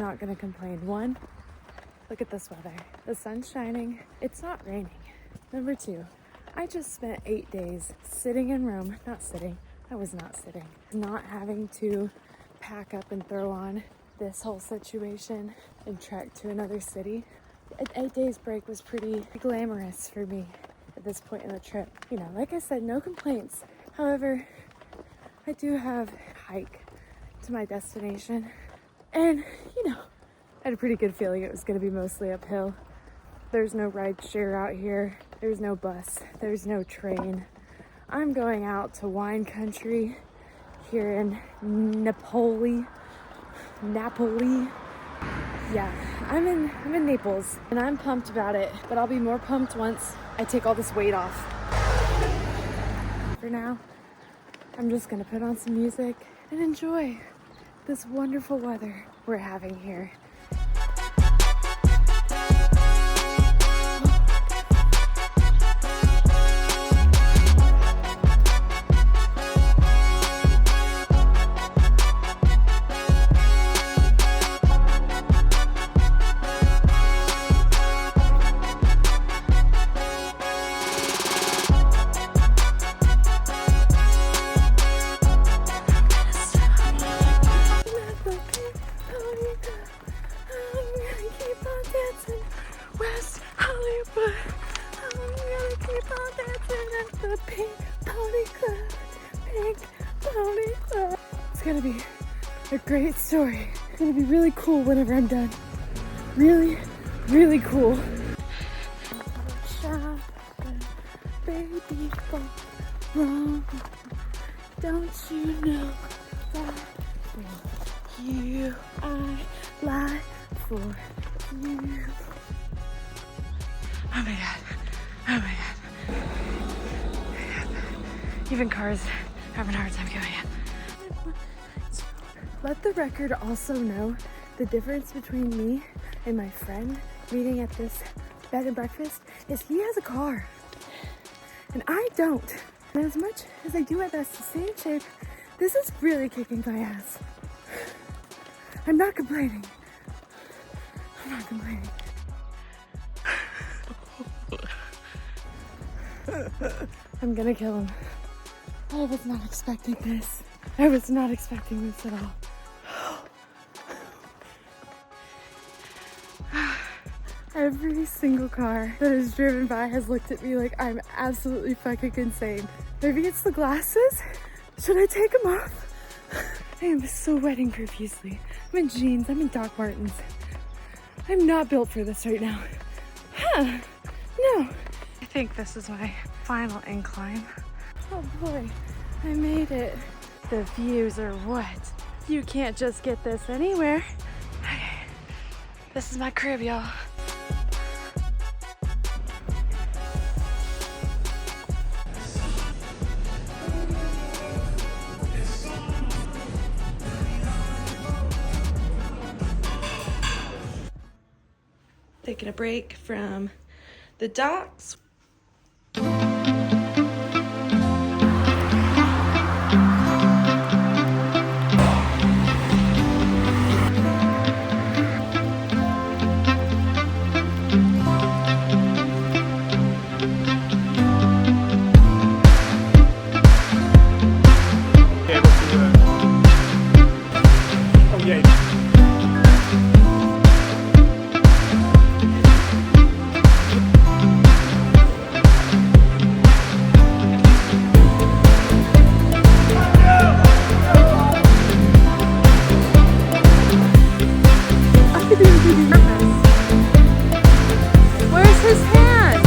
not gonna complain. One, look at this weather. The sun's shining. It's not raining. Number two, I just spent 8 days sitting in Rome. Not sitting. I was not sitting. Not having to pack up and throw on this whole situation and trek to another city. An 8 days break was pretty glamorous for me at this point in the trip. You know, like I said, no complaints. However, I do have a hike to my destination. And, you know, I had a pretty good feeling it was going to be mostly uphill. There's no ride share out here. There's no bus. There's no train. I'm going out to wine country here in Naples. Yeah, I'm in Naples, and I'm pumped about it, but I'll be more pumped once I take all this weight off. For now, I'm just gonna put on some music and enjoy this wonderful weather we're having here. It's gonna be a great story. It's gonna be really cool whenever I'm done. Really, really cool. Baby, wrong. Don't you know that you, I lie for you. Oh my god. Oh my god. Even cars having a hard time going in. Let the record also know the difference between me and my friend meeting at this bed and breakfast is he has a car and I don't. And as much as I do my best to stay in shape, this is really kicking my ass. I'm not complaining. I'm not complaining. I'm gonna kill him. I was not expecting this. I was not expecting this at all. Every single car that is driven by has looked at me like I'm absolutely fucking insane. Maybe it's the glasses? Should I take them off? I am sweating profusely. I'm in jeans, I'm in Doc Martens. I'm not built for this right now. Huh, no. I think this is my final incline. Oh boy, I made it. The views are what? You can't just get this anywhere. Okay, this is my crib, y'all. Taking a break from the docks. Where's his hand?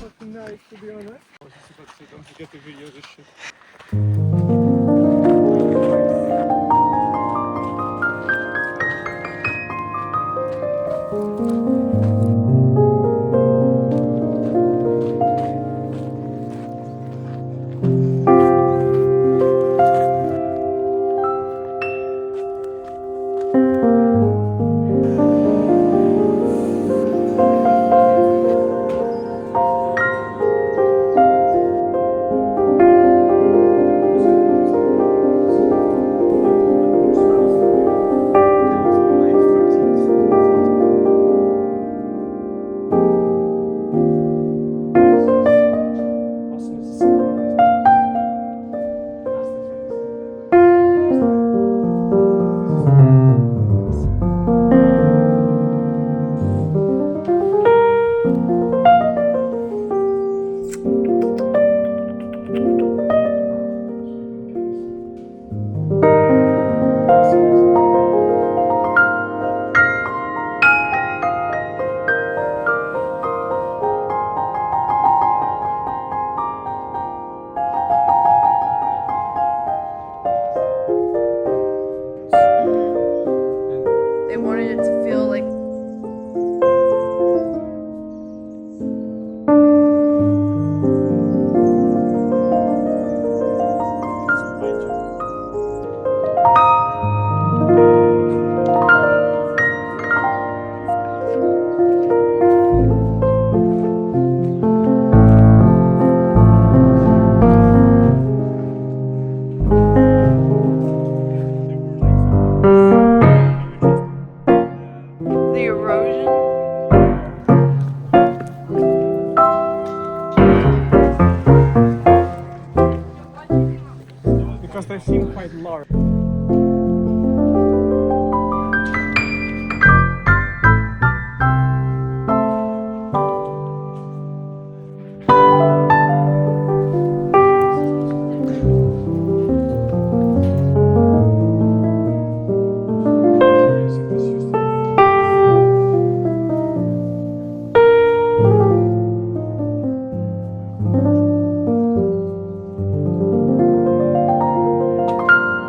Fucking nice, to be honest. feel like the erosion. Because they seem quite large.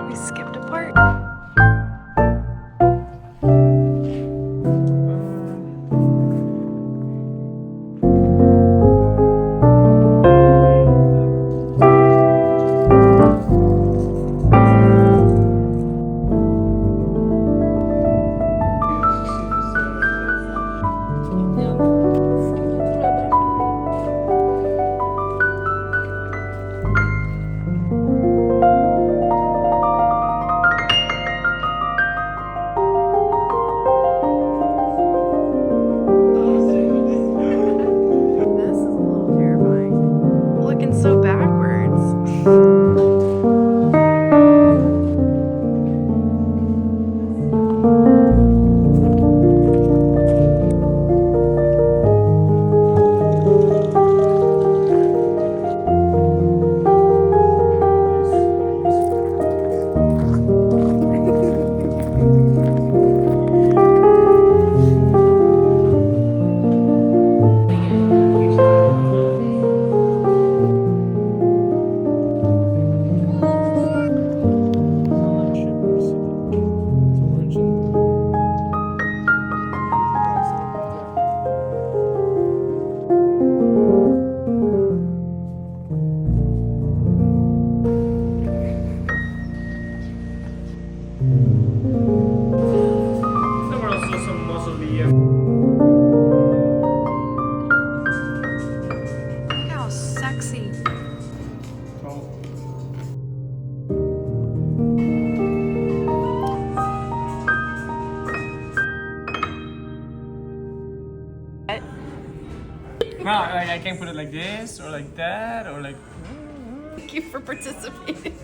We skipped a part. This is a little terrifying. Looking so backwards. There were also some mausoleum. Look how sexy. Oh. No, like I can put it like this or like that or like. Thank you for participating.